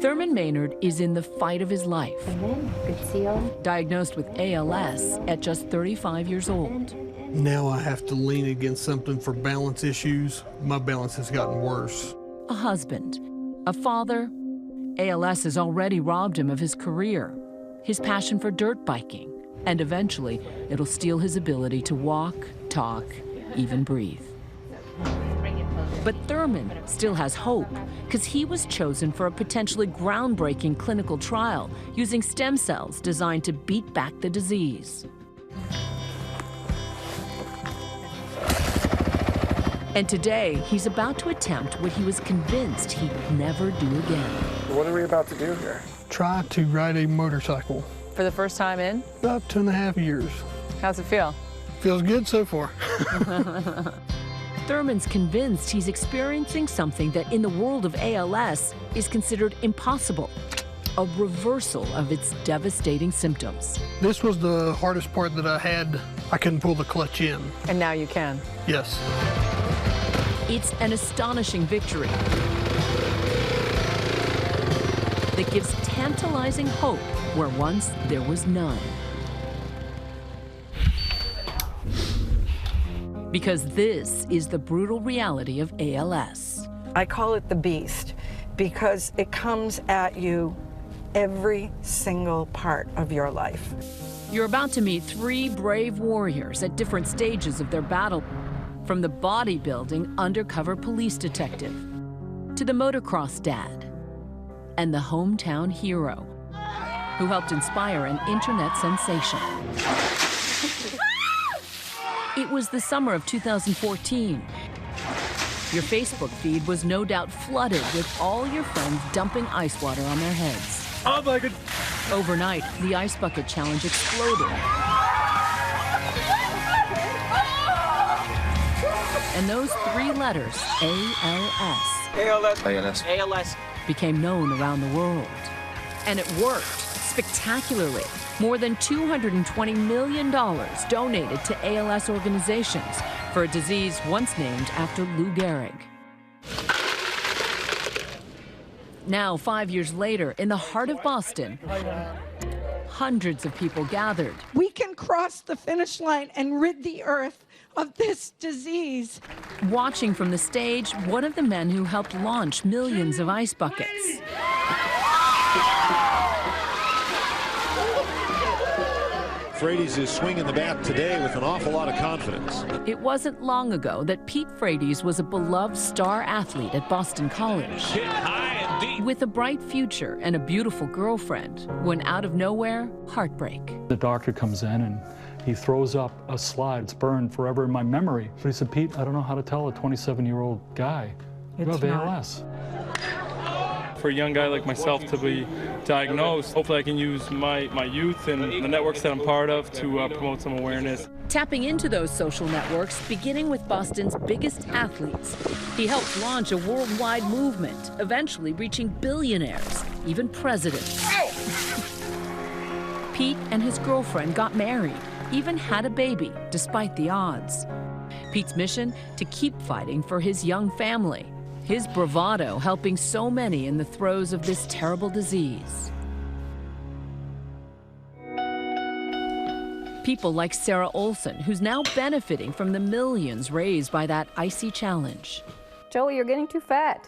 Thurman Maynard is in the fight of his life. Good seal. Diagnosed with ALS at just 35 years old. Now I have to lean against something for balance issues. My balance has gotten worse. A husband, a father. ALS has already robbed him of his career, his passion for dirt biking, and eventually it'll steal his ability to walk, talk, even breathe. But Thurman still has hope, because he was chosen for a potentially groundbreaking clinical trial using stem cells designed to beat back the disease. And today, he's about to attempt what he was convinced he'd never do again. What are we about to do here? Try to ride a motorcycle. For the first time in? About 2.5 years. How's it feel? Feels good so far. Thurman's convinced he's experiencing something that in the world of ALS is considered impossible, a reversal of its devastating symptoms. This was the hardest part that I had. I couldn't pull the clutch in. And now you can. Yes. It's an astonishing victory that gives tantalizing hope where once there was none. Because this is the brutal reality of ALS. I call it the beast because it comes at you every single part of your life. You're about to meet three brave warriors at different stages of their battle, from the bodybuilding undercover police detective to the motocross dad and the hometown hero who helped inspire an internet sensation. It was the summer of 2014. Your Facebook feed was no doubt flooded with all your friends dumping ice water on their heads. Oh my God. Overnight, the Ice Bucket Challenge exploded. And those three letters, ALS, became known around the world. And it worked spectacularly. More than $220 million donated to ALS organizations for a disease once named after Lou Gehrig. Now, 5 years later, in the heart of Boston, hundreds of people gathered. We can cross the finish line and rid the earth of this disease. Watching from the stage, one of the men who helped launch millions of ice buckets. Frates is swinging the bat today with an awful lot of confidence. It wasn't long ago that Pete Frates was a beloved star athlete at Boston College. Hit high and deep. With a bright future and a beautiful girlfriend, when out of nowhere, heartbreak. The doctor comes in and he throws up a slide. It's burned forever in my memory. But he said, Pete, I don't know how to tell a 27-year-old guy you have ALS. For a young guy like myself to be diagnosed, hopefully I can use my youth and the networks that I'm part of to promote some awareness. Tapping into those social networks, beginning with Boston's biggest athletes, he helped launch a worldwide movement, eventually reaching billionaires, even presidents. Pete and his girlfriend got married, even had a baby, despite the odds. Pete's mission, to keep fighting for his young family. His bravado helping so many in the throes of this terrible disease. People like Sarah Olsen, who's now benefiting from the millions raised by that icy challenge. Joey, you're getting too fat.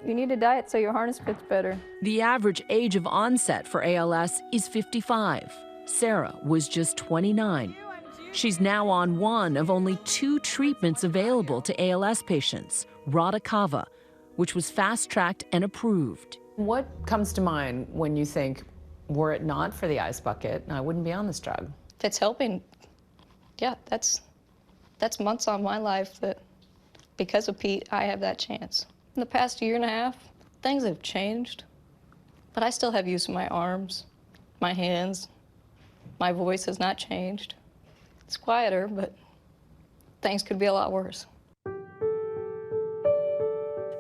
You need to diet so your harness fits better. The average age of onset for ALS is 55. Sarah was just 29. She's now on one of only 2 treatments available to ALS patients, Radicava, which was fast-tracked and approved. What comes to mind when you think, were it not for the ice bucket, I wouldn't be on this drug? If it's helping, yeah, that's months on my life that, because of Pete, I have that chance. In the past year and a half, things have changed, but I still have use of my arms, my hands. My voice has not changed. It's quieter, but things could be a lot worse.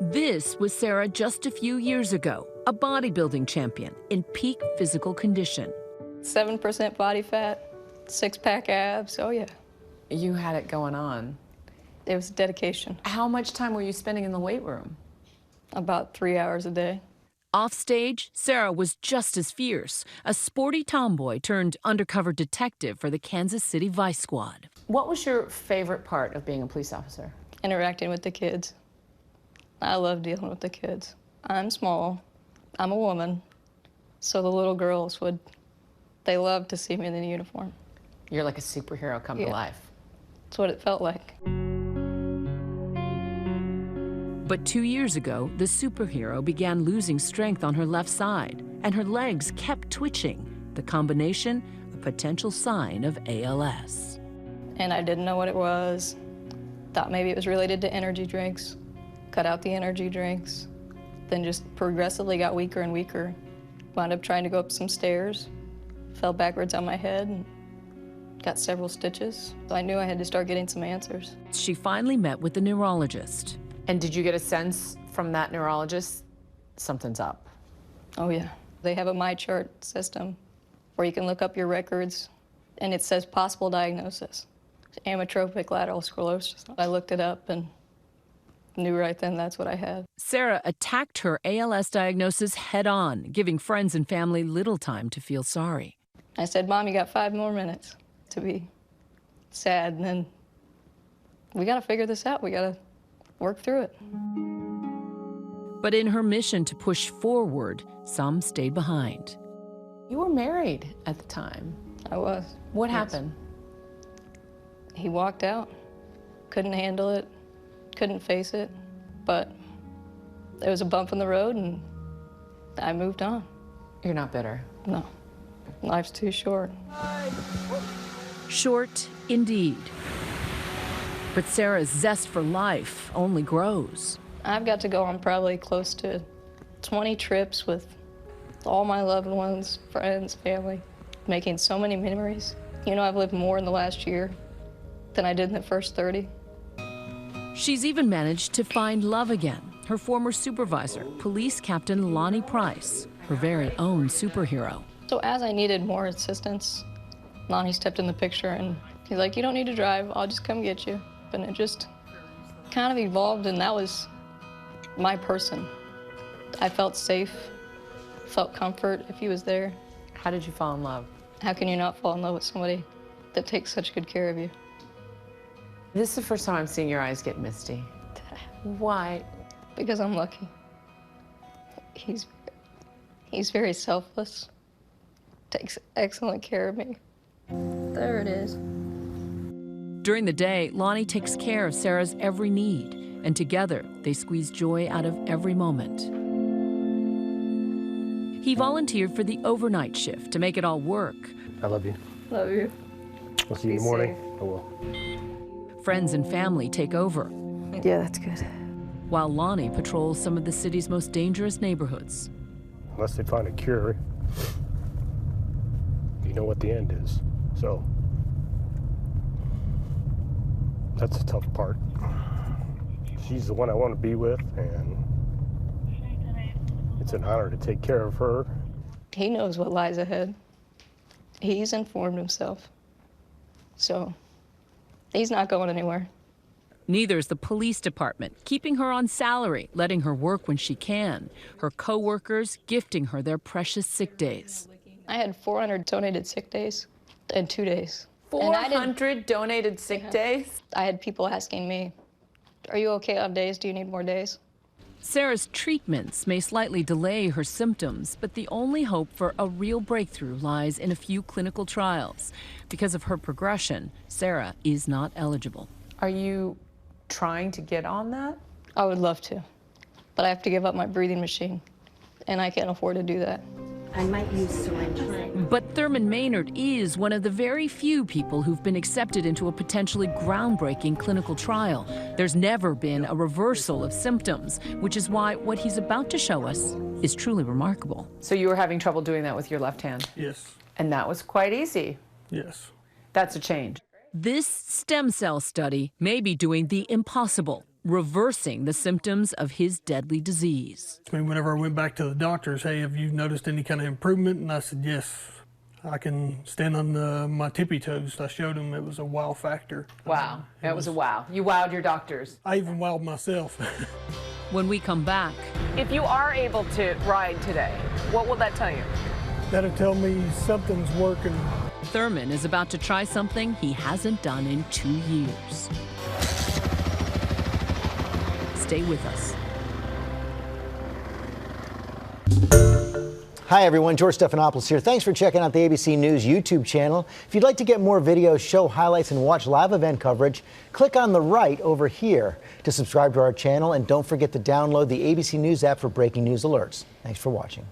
This was Sarah just a few years ago, a bodybuilding champion in peak physical condition. 7% body fat, 6-pack abs, oh yeah. You had it going on. It was dedication. How much time were you spending in the weight room? About 3 hours a day. Offstage, Sarah was just as fierce, a sporty tomboy turned undercover detective for the Kansas City Vice Squad. What was your favorite part of being a police officer? Interacting with the kids. I love dealing with the kids. I'm small, I'm a woman, so the little girls they love to see me in the uniform. You're like a superhero come to life. That's what it felt like. But 2 years ago, the superhero began losing strength on her left side, and her legs kept twitching, the combination a potential sign of ALS. And I didn't know what it was. Thought maybe it was related to energy drinks. Cut out the energy drinks. Then just progressively got weaker and weaker. Wound up trying to go up some stairs. Fell backwards on my head and got several stitches. So I knew I had to start getting some answers. She finally met with the neurologist. And did you get a sense from that neurologist something's up? Oh yeah. They have a MyChart system where you can look up your records and it says possible diagnosis. Amyotrophic lateral sclerosis. I looked it up and knew right then that's what I had. Sarah attacked her ALS diagnosis head-on, giving friends and family little time to feel sorry. I said, Mom, you got 5 more minutes to be sad, and then we gotta figure this out. We gotta work through it. But in her mission to push forward, some stayed behind. You were married at the time. I was. What happened? He walked out. Couldn't handle it. Couldn't face it. But there was a bump in the road, and I moved on. You're not bitter? No. Life's too short. Short, indeed. But Sarah's zest for life only grows. I've got to go on probably close to 20 trips with all my loved ones, friends, family, making so many memories. You know, I've lived more in the last year than I did in the first 30. She's even managed to find love again. Her former supervisor, Police Captain Lonnie Price, her very own superhero. So as I needed more assistance, Lonnie stepped in the picture and he's like, you don't need to drive, I'll just come get you. And it just kind of evolved, and that was my person. I felt safe, felt comfort if he was there. How did you fall in love? How can you not fall in love with somebody that takes such good care of you? This is the first time I'm seeing your eyes get misty. Why? Because I'm lucky. He's very selfless, takes excellent care of me. There it is. During the day, Lonnie takes care of Sarah's every need, and together they squeeze joy out of every moment. He volunteered for the overnight shift to make it all work. I love you. Love you. I'll see you in the morning. I will. Friends and family take over, Yeah, that's good. while Lonnie patrols some of the city's most dangerous neighborhoods. Unless they find a cure, you know what the end is. So that's the tough part. She's the one I want to be with, and it's an honor to take care of her. He knows what lies ahead. He's informed himself. So he's not going anywhere. Neither is the police department, keeping her on salary, letting her work when she can. Her co-workers gifting her their precious sick days. I had 400 donated sick days in 2 days. 400 donated sick days? I had people asking me, are you okay on days? Do you need more days? Sarah's treatments may slightly delay her symptoms, but the only hope for a real breakthrough lies in a few clinical trials. Because of her progression, Sarah is not eligible. Are you trying to get on that? I would love to, but I have to give up my breathing machine, and I can't afford to do that. I might use syringes. But Thurman Maynard is one of the very few people who've been accepted into a potentially groundbreaking clinical trial. There's never been a reversal of symptoms, which is why what he's about to show us is truly remarkable. So you were having trouble doing that with your left hand? Yes. And that was quite easy. Yes. That's a change. This stem cell study may be doing the impossible, reversing the symptoms of his deadly disease. I mean, whenever I went back to the doctors, hey, have you noticed any kind of improvement? And I said, yes, I can stand on my tippy toes. I showed them it was a wow factor. Wow, that was a wow. You wowed your doctors. I even wowed myself. When we come back, If you are able to ride today, what will that tell you? That'll tell me something's working. Thurman is about to try something he hasn't done in 2 years. Stay with us. Hi everyone, George Stephanopoulos here. Thanks for checking out the ABC News YouTube channel. If you'd like to get more videos, show highlights, and watch live event coverage, click on the right over here to subscribe to our channel, and don't forget to download the ABC News app for breaking news alerts. Thanks for watching.